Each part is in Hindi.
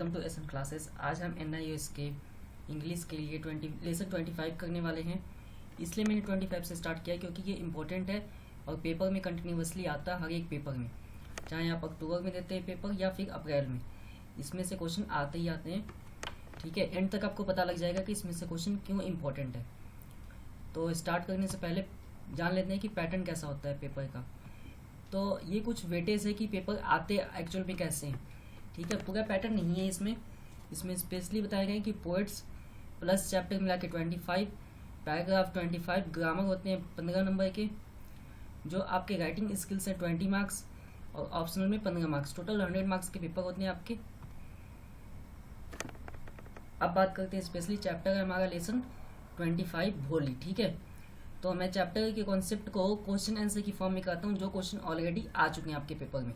Welcome to essence classes. आज हम NIOS के इंग्लिश के लिए लेसन 25 करने वाले हैं। इसलिए मैंने 25 से स्टार्ट किया क्योंकि ये इम्पोर्टेंट है और पेपर में कंटिन्यूसली आता है, हर एक पेपर में, चाहे आप अक्टूबर में देते हैं पेपर या फिर अप्रैल में, इसमें से क्वेश्चन आते ही आते हैं। ठीक है, एंड तक आपको पता लग जाएगा कि इसमें से क्वेश्चन क्यों इम्पोर्टेंट है। तो स्टार्ट करने से पहले जान लेते हैं कि पैटर्न कैसा होता है पेपर का। तो ये कुछ वेटेज है कि पेपर आते एक्चुअल में कैसे हैं। ठीक है, पूरा पैटर्न नहीं है इसमें स्पेशली बताया गया है कि पोएट्स प्लस चैप्टर मिला के 25, पैराग्राफ 25, ग्रामर होते हैं 15 नंबर के, जो आपके राइटिंग स्किल्स हैं 20 मार्क्स और ऑप्शनल में 15 मार्क्स, टोटल 100 मार्क्स के पेपर होते हैं आपके। अब बात करते हैं स्पेशली चैप्टर है हमारा लेसन 25 भोली। ठीक है, तो मैं चैप्टर के कॉन्सेप्ट को क्वेश्चन आंसर की फॉर्म में करता हूँ, जो क्वेश्चन ऑलरेडी आ चुके हैं आपके पेपर में।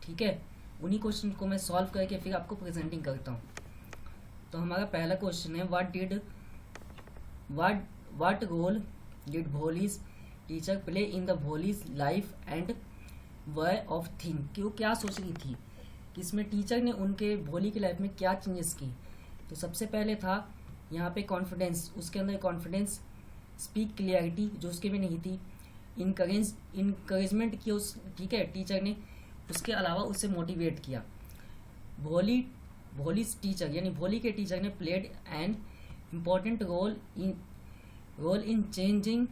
ठीक है, उन्हीं क्वेश्चन को मैं सॉल्व करके फिर आपको प्रेजेंटिंग करता हूँ। तो हमारा पहला क्वेश्चन है, what role did Bholi's teacher play in the Bholi's life and way of think. कि क्या सोच रही थी कि इसमें टीचर ने उनके भोली की लाइफ में क्या चेंजेस की। तो सबसे पहले था यहाँ पे कॉन्फिडेंस, उसके अंदर कॉन्फिडेंस, स्पीक क्लियरिटी जो उसके में नहीं थी, इनकरेजमेंट की उस, ठीक है, टीचर ने, उसके अलावा उसे मोटिवेट किया। भोली टीचर यानी भोली के टीचर ने played an important role in changing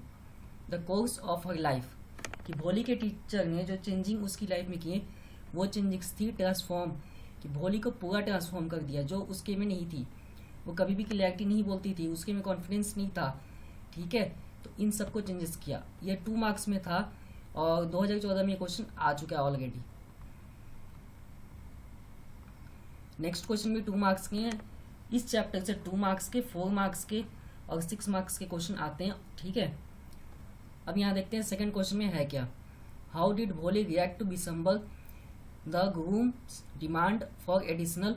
the course of her life. कि भोली के टीचर ने जो चेंजिंग उसकी लाइफ में किए वो चेंजिंग्स थी ट्रांसफॉर्म, कि भोली को पूरा ट्रांसफॉर्म कर दिया जो उसके में नहीं थी। वो कभी भी क्लियरिटी नहीं बोलती थी, उसके में कॉन्फिडेंस नहीं था। ठीक है, तो इन सबको चेंजेस किया। ये 2 मार्क्स में था और 2014 में ये क्वेश्चन आ चुका है ऑलरेडी। नेक्स्ट क्वेश्चन भी 2 मार्क्स के हैं। इस चैप्टर से 2 मार्क्स के, 4 मार्क्स के और 6 मार्क्स के क्वेश्चन आते हैं। ठीक है, अब यहाँ देखते हैं सेकंड क्वेश्चन में है क्या। How did Bholi react to Bishambar the groom's demand for additional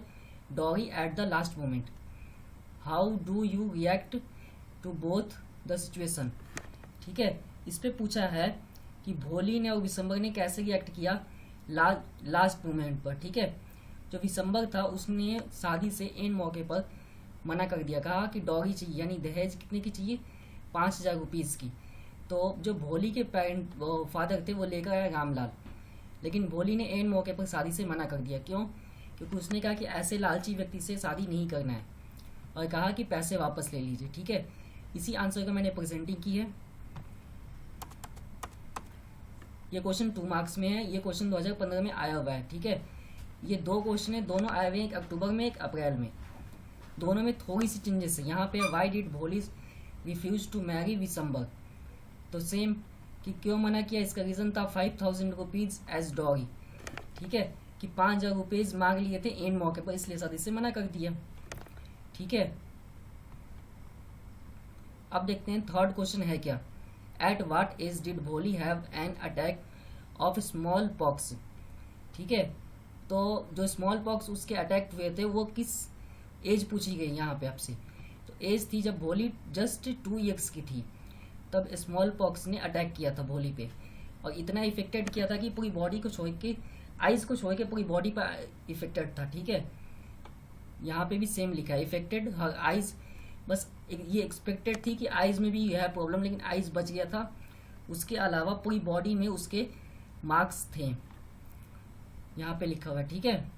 dowry at the last moment. How do you react to both the situation. ठीक है, इस पे पूछा है कि भोली ने और विशंबर ने कैसे रिएक्ट किया लास्ट मोमेंट पर। ठीक है, जो विशंबर था उसने शादी से एन मौके पर मना कर दिया, कहा कि डॉरी चाहिए, यानी दहेज कितने की चाहिए, 5000 रुपीज़ की। तो जो भोली के फादर थे वो लेकर आया रामलाल, लेकिन भोली ने एन मौके पर शादी से मना कर दिया। क्यों? क्योंकि उसने कहा कि ऐसे लालची व्यक्ति से शादी नहीं करना है और कहा कि पैसे वापस ले लीजिए। ठीक है, इसी आंसर को मैंने प्रेजेंटिंग की है। ये क्वेश्चन 2 मार्क्स में है, ये क्वेश्चन 2015 में आया हुआ है। ठीक है, ये 2 क्वेश्चन है, दोनों आए हुए हैं, एक अक्टूबर में एक अप्रैल में, दोनों में थोड़ी सी चेंजेस है। यहाँ पे व्हाई डिड भोली रिफ्यूज टू मैरी विशंबर, तो सेम कि क्यों मना किया, इसका रीजन था 5000 रुपीज एज डॉरी। ठीक है, कि 5000 रुपीज मांग लिए थे एन मौके पर, इसलिए शादी से मना कर दिया। ठीक है, अब देखते हैं थर्ड क्वेश्चन है क्या। एट व्हाट एज डिड भोली have an attack of small pox. ठीक है, तो जो स्मॉल पॉक्स उसके अटैक हुए थे वो किस एज पूछी गई यहाँ पे आपसे। तो एज थी जब भोली जस्ट 2 ईयर्स की थी, तब स्मॉल पॉक्स ने अटैक किया था भोली पे, और इतना इफेक्टेड किया था कि पूरी बॉडी को छोड़ के, आइज को छोड़ के पूरी बॉडी पर इफेक्टेड था। ठीक है, यहाँ पे भी सेम लिखा है, इफेक्टेड हर आइज। बस ये एक्सपेक्टेड थी कि आइज में भी है प्रॉब्लम, लेकिन आइज बच गया था। उसके अलावा पूरी बॉडी में उसके मार्क्स थे, यहाँ पे लिखा हुआ है। ठीक है,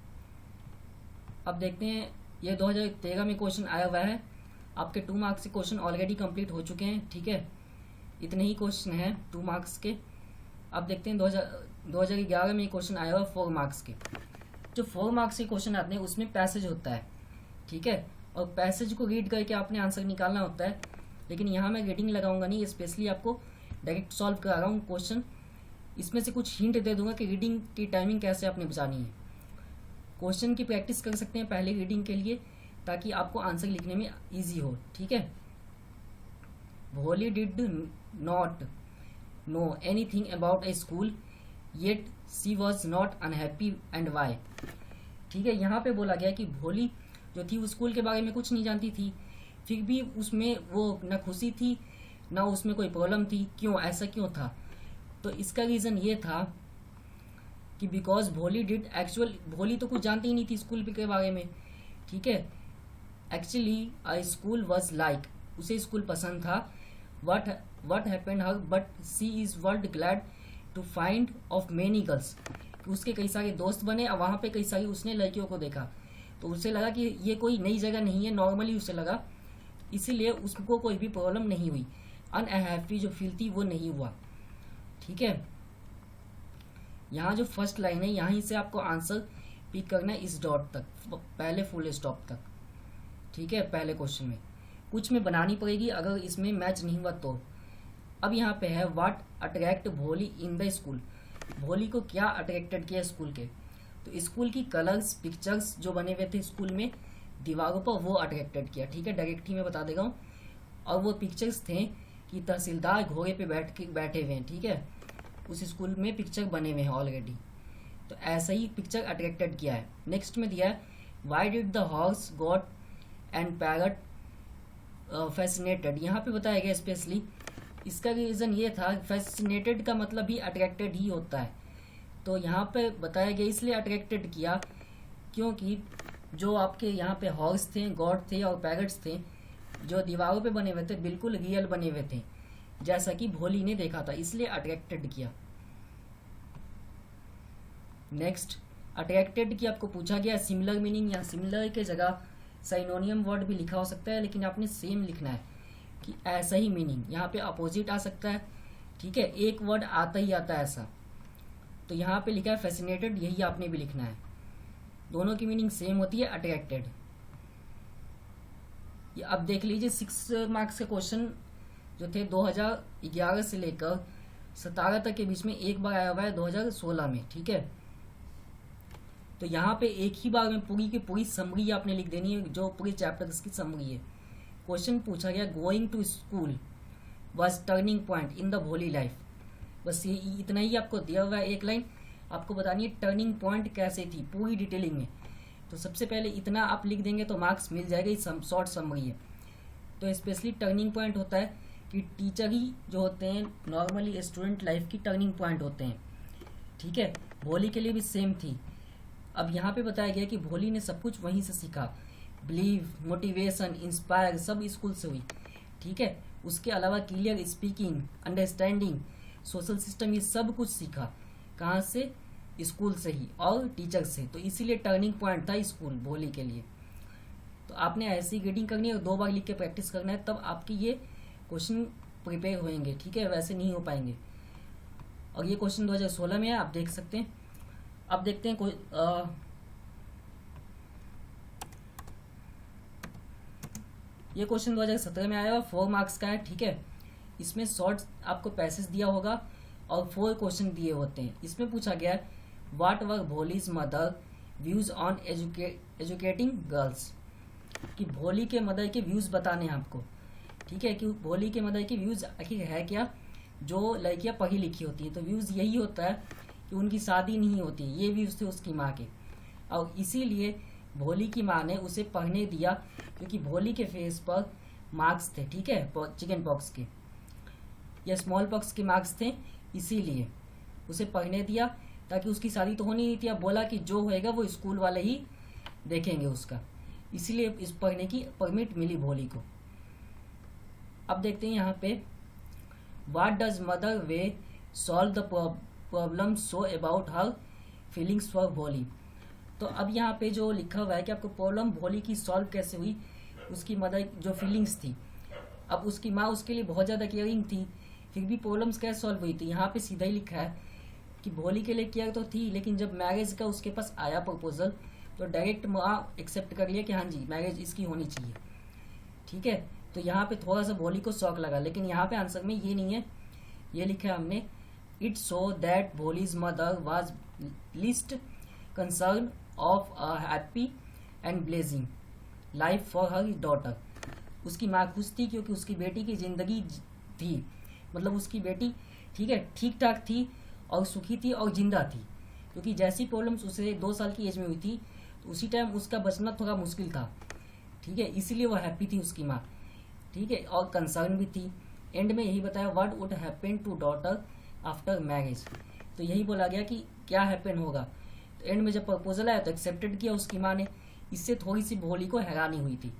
अब देखते हैं, ये 2013 में क्वेश्चन आया हुआ है। आपके 2 मार्क्स के क्वेश्चन ऑलरेडी कंप्लीट हो चुके हैं। ठीक है, इतने ही क्वेश्चन हैं 2 मार्क्स के। अब देखते हैं 2011 में क्वेश्चन आया हुआ 4 मार्क्स के। जो 4 मार्क्स के क्वेश्चन आते हैं उसमें पैसेज होता है। ठीक है, और पैसेज को रीड करके आपने आंसर निकालना होता है, लेकिन यहाँ मैं रीडिंग लगाऊंगा नहीं, स्पेशली आपको डायरेक्ट सॉल्व करा रहा हूँ क्वेश्चन। इसमें से कुछ हिंट दे दूंगा कि रीडिंग की टाइमिंग कैसे आपने बचानी है। क्वेश्चन की प्रैक्टिस कर सकते हैं पहले रीडिंग के लिए, ताकि आपको आंसर लिखने में ईजी हो। ठीक है, Bholi did not know anything about a school yet she was not unhappy and why. ठीक है, यहाँ पे बोला गया कि भोली जो थी वो स्कूल के बारे में कुछ नहीं जानती थी, फिर भी उसमें वो न खुशी थी ना उसमें कोई प्रॉब्लम थी। क्यों, ऐसा क्यों था? तो इसका रीज़न ये था कि बिकॉज भोली डिड एक्चुअल, भोली तो कुछ जानती ही नहीं थी स्कूल के बारे में, ठीक है। Actually a school was like, उसे स्कूल पसंद था। What happened her but she is world glad to find of many girls, उसके कई सारे दोस्त बने और वहाँ पे कई सारी उसने लड़कियों को देखा, तो उसे लगा कि ये कोई नई जगह नहीं है, नॉर्मली उसे लगा, इसीलिए उसको कोई भी प्रॉब्लम नहीं हुई। अनहैप्पी जो फील थी वो नहीं हुआ। ठीक है, यहाँ जो फर्स्ट लाइन है यहीं से आपको आंसर पिक करना है इस डॉट तक, पहले फुल स्टॉप तक। ठीक है, पहले क्वेश्चन में कुछ में बनानी पड़ेगी अगर इसमें मैच नहीं हुआ तो। अब यहाँ पे है व्हाट अट्रैक्ट भोली इन द स्कूल, भोली को क्या अट्रैक्टेड किया स्कूल के, तो स्कूल की कलर्स पिक्चर्स जो बने हुए थे स्कूल में दीवारों पर वो अट्रैक्टेड किया। ठीक है, डायरेक्ट ही मैं बता देगा हूँ। और वो पिक्चर्स थे कि तहसीलदार घोड़े पे बैठे हुए हैं। ठीक है, उस स्कूल में पिक्चर बने हुए हैं ऑलरेडी, तो ऐसा ही पिक्चर अट्रैक्टेड किया है। नेक्स्ट में दिया है why did the horse got and parrot fascinated, यहाँ पे बताया गया स्पेशली इसका रीज़न ये था, फैसिनेटेड का मतलब भी अट्रैक्टेड ही होता है, तो यहाँ पे बताया गया इसलिए अट्रैक्टेड किया क्योंकि जो आपके यहाँ पे हॉर्स थे, गॉड थे और पैरट्स थे जो दीवारों पे बने हुए थे बिल्कुल रियल बने हुए थे जैसा कि भोली ने देखा था, इसलिए अट्रैक्टेड किया। नेक्स्ट, अट्रैक्टेड की आपको पूछा गया सिमिलर मीनिंग, या सिमिलर के जगह साइनोनियम वर्ड भी लिखा हो सकता है, लेकिन आपने सेम लिखना है कि ऐसा ही मीनिंग, यहाँ पे अपोजिट आ सकता है। ठीक है, एक वर्ड आता ही आता है ऐसा, तो यहाँ पे लिखा है फैसिनेटेड, यही आपने भी लिखना है, दोनों की मीनिंग सेम होती है अट्रैक्टेड। अब देख लीजिए 6 मार्क्स के क्वेश्चन जो थे 2011 से लेकर 17 तक के बीच में एक बार आया हुआ है 2016 में। ठीक है, तो यहाँ पे एक ही बार में पूरी की पूरी समरी आपने लिख देनी है, जो पूरी चैप्टर की समरी है। क्वेश्चन पूछा गया going to school was turning point in the Bholi life, बस ये इतना ही आपको दिया हुआ है, एक लाइन आपको बतानी है टर्निंग पॉइंट कैसे थी पूरी डिटेलिंग में। तो सबसे पहले इतना आप लिख देंगे तो मार्क्स मिल जाएगा, ये शॉर्ट समरी है। तो स्पेशली टर्निंग पॉइंट होता है कि टीचर ही जो होते हैं नॉर्मली स्टूडेंट लाइफ की टर्निंग पॉइंट होते हैं। ठीक है, भोली के लिए भी सेम थी। अब यहाँ पे बताया गया कि भोली ने सब कुछ वहीं से सीखा, बिलीव, मोटिवेशन, इंस्पायर सब स्कूल से हुई। ठीक है, उसके अलावा clear speaking, understanding, social system, ये सब कुछ सीखा कहाँ से, स्कूल से ही और टीचर से, तो इसीलिए टर्निंग पॉइंट था स्कूल भोली के लिए। तो आपने ऐसी रीडिंग करनी है और 2 बार लिख के प्रैक्टिस करना है, तब आपकी ये क्वेश्चन प्रिपेयर होंगे। ठीक है, वैसे नहीं हो पाएंगे। और ये क्वेश्चन 2016 में है, आप देख सकते हैं। अब देखते हैं ये क्वेश्चन 2017 में आया हुआ 4 मार्क्स का है। ठीक है, इसमें शॉर्ट आपको पैसेज दिया होगा और 4 क्वेश्चन दिए होते हैं। इसमें पूछा गया है what were Bholi's mother views on educating girls, कि भोली के मदर के व्यूज बताने हैं आपको। ठीक है, कि भोली के मदर के व्यूज आखिर है क्या, जो लड़कियां पढ़ी लिखी होती हैं तो व्यूज यही होता है कि उनकी शादी नहीं होती, ये व्यूज थे उसकी माँ के, और इसीलिए भोली की माँ ने उसे पढ़ने दिया क्योंकि भोली के फेस पर मार्क्स थे। ठीक है, चिकन पॉक्स के या स्मॉल पॉक्स के मार्क्स थे, इसीलिए उसे पढ़ने दिया ताकि उसकी शादी तो होनी नहीं थी। अब बोला कि जो होएगा वो स्कूल वाले ही देखेंगे उसका, इसीलिए इस पढ़ने की परमिट मिली भोली को। अब देखते हैं यहाँ पे what does mother way solve the problem so about her feelings for भोली। तो अब यहाँ पे जो लिखा हुआ है कि आपको प्रॉब्लम भोली की सॉल्व कैसे हुई, उसकी मदर जो फीलिंग्स थी, अब उसकी माँ उसके लिए बहुत ज़्यादा केयरिंग थी, फिर भी प्रॉब्लम्स कैसे सॉल्व हुई थी। यहाँ पे सीधा ही लिखा है कि भोली के लिए केयर तो थी, लेकिन जब मैरिज का उसके पास आया प्रपोजल तो डायरेक्ट माँ एक्सेप्ट कर लिया कि हाँ जी मैरिज इसकी होनी चाहिए। ठीक है, तो यहाँ पे थोड़ा सा भोली को शौक लगा, लेकिन यहाँ पे आंसर में ये नहीं है, ये लिखा है हमने it so that Bholi's mother was list concern of a happy and blazing life for her daughter. उसकी माँ खुश थी क्योंकि उसकी बेटी की जिंदगी थी, मतलब उसकी बेटी ठीक है ठीक ठाक थी और सुखी थी और जिंदा थी, क्योंकि जैसी प्रॉब्लम्स उसे 2 साल की एज में हुई थी तो उसी टाइम उसका बचना थोड़ा मुश्किल था। ठीक है, इसीलिए वो हैप्पी थी उसकी माँ। ठीक है, और कंसर्न भी थी। एंड में यही बताया what would happen to daughter after marriage, तो यही बोला गया कि क्या हैपन होगा। तो एंड में जब प्रपोजल आया तो एक्सेप्टेड किया उसकी माँ ने, इससे थोड़ी सी भोली को हैरानी हुई थी।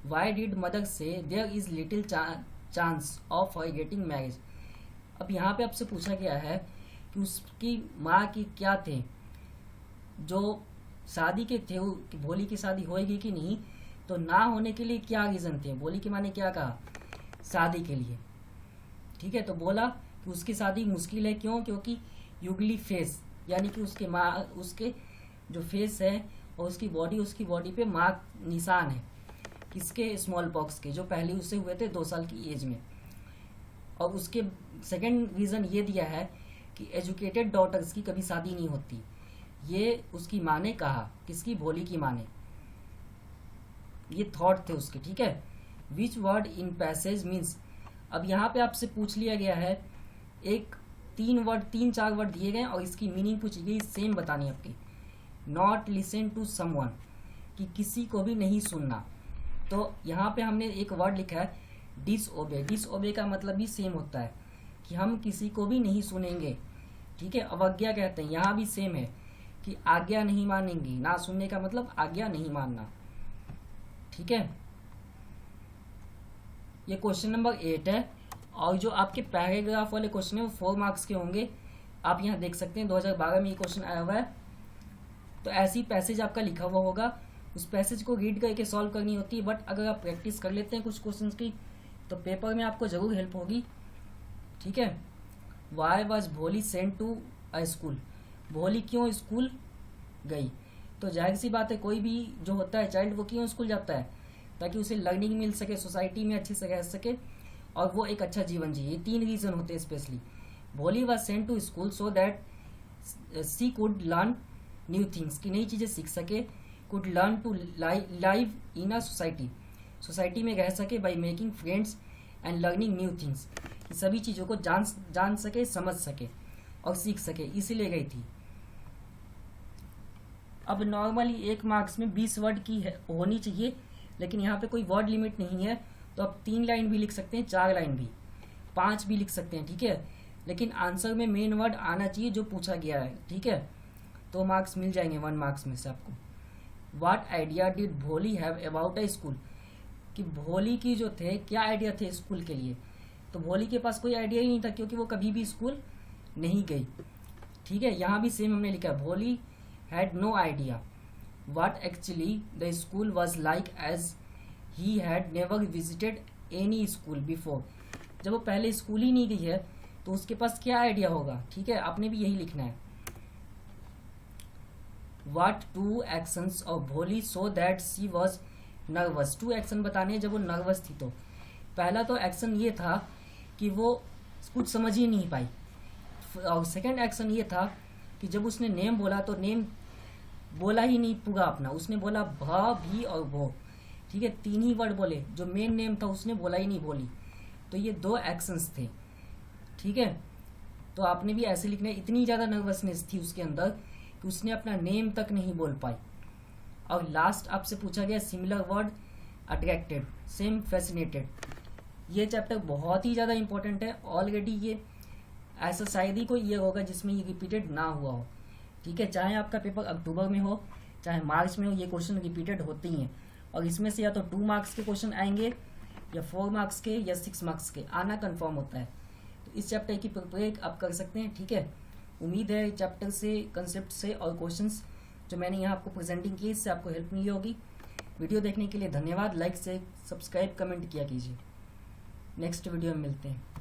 Why did mother say there is little chance of her getting marriage. अब यहाँ पे आपसे पूछा गया है कि उसकी माँ की क्या थे जो शादी के थे, कि भोली की शादी होएगी कि नहीं, तो ना होने के लिए क्या रीज़न थे। भोली की माँ ने क्या कहा, शादी के लिए। ठीक है, तो बोला कि उसकी शादी मुश्किल है, क्यों, क्योंकि युगली फेस, यानी कि उसके जो फेस है और उसकी बॉडी पे मार्क निशान है, किसके, स्मॉल पॉक्स के, जो पहले उससे हुए थे 2 साल की एज में। और उसके सेकंड रीज़न ये दिया है कि एजुकेटेड डॉटर्स की कभी शादी नहीं होती, ये उसकी माँ ने कहा। किसकी, भोली की माँ ने। ये थॉट थे उसके। ठीक है, which word in passage means. अब यहाँ पे आपसे पूछ लिया गया है, एक 3-4 वर्ड दिए गए और इसकी मीनिंग पूछी गई, सेम बतानी आपकी। नॉट लिसन टू समवन, कि किसी को भी नहीं सुनना। तो यहाँ पे हमने एक वर्ड लिखा है डिसओबे। डिसओबे का मतलब भी सेम होता है कि हम किसी को भी नहीं सुनेंगे। ठीक है, अवज्ञा कहते हैं, यहाँ भी सेम है कि आज्ञा नहीं मानेंगे। ना सुनने का मतलब आज्ञा नहीं मानना। ठीक है, ये क्वेश्चन नंबर 8 है। और जो आपके पैराग्राफ वाले क्वेश्चन है वो 4 मार्क्स के होंगे। आप यहाँ देख सकते हैं 2012 में ये क्वेश्चन आया हुआ है। तो ऐसी पैसेज आपका लिखा हुआ होगा, उस पैसेज को रीड करके सॉल्व करनी होती है। बट अगर आप प्रैक्टिस कर लेते हैं कुछ क्वेश्चंस की तो पेपर में आपको जरूर हेल्प होगी। ठीक है, वाई वॉज भोली सेंट टू अ स्कूल। भोली क्यों स्कूल गई, तो जाहिर सी बात है कोई भी जो होता है चाइल्ड वो क्यों स्कूल जाता है, ताकि उसे लर्निंग मिल सके, सोसाइटी में अच्छे से रह सके और वो एक अच्छा जीवन जिए। ये 3 रीज़न होते हैं specially. Bholi was sent to school so that she could learn new things, की नई चीज़ें सीख सके। Could learn to live in a society में रह सके by making friends and learning new things, कि सभी चीज़ों को जान सके, समझ सके और सीख सके, इसीलिए गई थी। अब नॉर्मली 1 मार्क्स में 20 वर्ड की होनी चाहिए, लेकिन यहाँ पे कोई वर्ड लिमिट नहीं है, तो आप 3 लाइन भी लिख सकते हैं, 4 लाइन भी, 5 भी लिख सकते हैं। ठीक है, लेकिन आंसर में मेन वर्ड आना चाहिए जो पूछा गया है। ठीक है, तो मार्क्स मिल जाएंगे 1 मार्क्स में से आपको। व्हाट आइडिया डिड भोली हैव अबाउट अ स्कूल, कि भोली की जो थे क्या आइडिया थे स्कूल के लिए, तो भोली के पास कोई आइडिया ही नहीं था क्योंकि वो कभी भी स्कूल नहीं गई। ठीक है, यहाँ भी सेम हमने लिखा है, Bholi had no idea what actually the school was like as he had never visited any school before। जब वो पहले स्कूल ही नहीं गई है तो उसके पास क्या आइडिया होगा। ठीक है, आपने भी यही लिखना है। what 2 actions of भोली so that she was nervous। 2 action बताने जब वो नर्वस थी। तो पहला तो एक्शन ये था कि वो कुछ समझ ही नहीं पाई, और सेकंड एक्शन ये था कि जब उसने नेम बोला तो नेम बोला ही नहीं पूरा अपना, उसने बोला भ, भी और भो। ठीक है, 3 ही वर्ड बोले, जो मेन नेम था उसने बोला ही नहीं भोली। तो ये 2 एक्शंस थे। ठीक है, तो आपने भी ऐसे लिखना है, इतनी ज़्यादा नर्वसनेस थी उसके अंदर कि उसने अपना नेम तक नहीं बोल पाई। और लास्ट आपसे पूछा गया similar word attracted, same, fascinated. ये चैप्टर बहुत ही ज़्यादा इंपॉर्टेंट है। ऑलरेडी ये ऐसा शायद ही कोई ईयर होगा जिसमें ये रिपीटेड ना हुआ हो। ठीक है, चाहे आपका पेपर अक्टूबर में हो चाहे मार्च में हो, ये क्वेश्चन रिपीटेड होते ही हैं। और इसमें से या तो 2 मार्क्स के क्वेश्चन आएंगे या 4 मार्क्स के या 6 मार्क्स के, आना कंफर्म होता है। तो इस चैप्टर की प्रिपेयर आप कर सकते हैं। ठीक है, उम्मीद है चैप्टर से, कंसेप्ट से और क्वेश्चंस जो मैंने यहाँ आपको प्रेजेंटिंग की इससे आपको हेल्प मिली होगी। वीडियो देखने के लिए धन्यवाद। लाइक से सब्सक्राइब कमेंट किया कीजिए। नेक्स्ट वीडियो में मिलते हैं।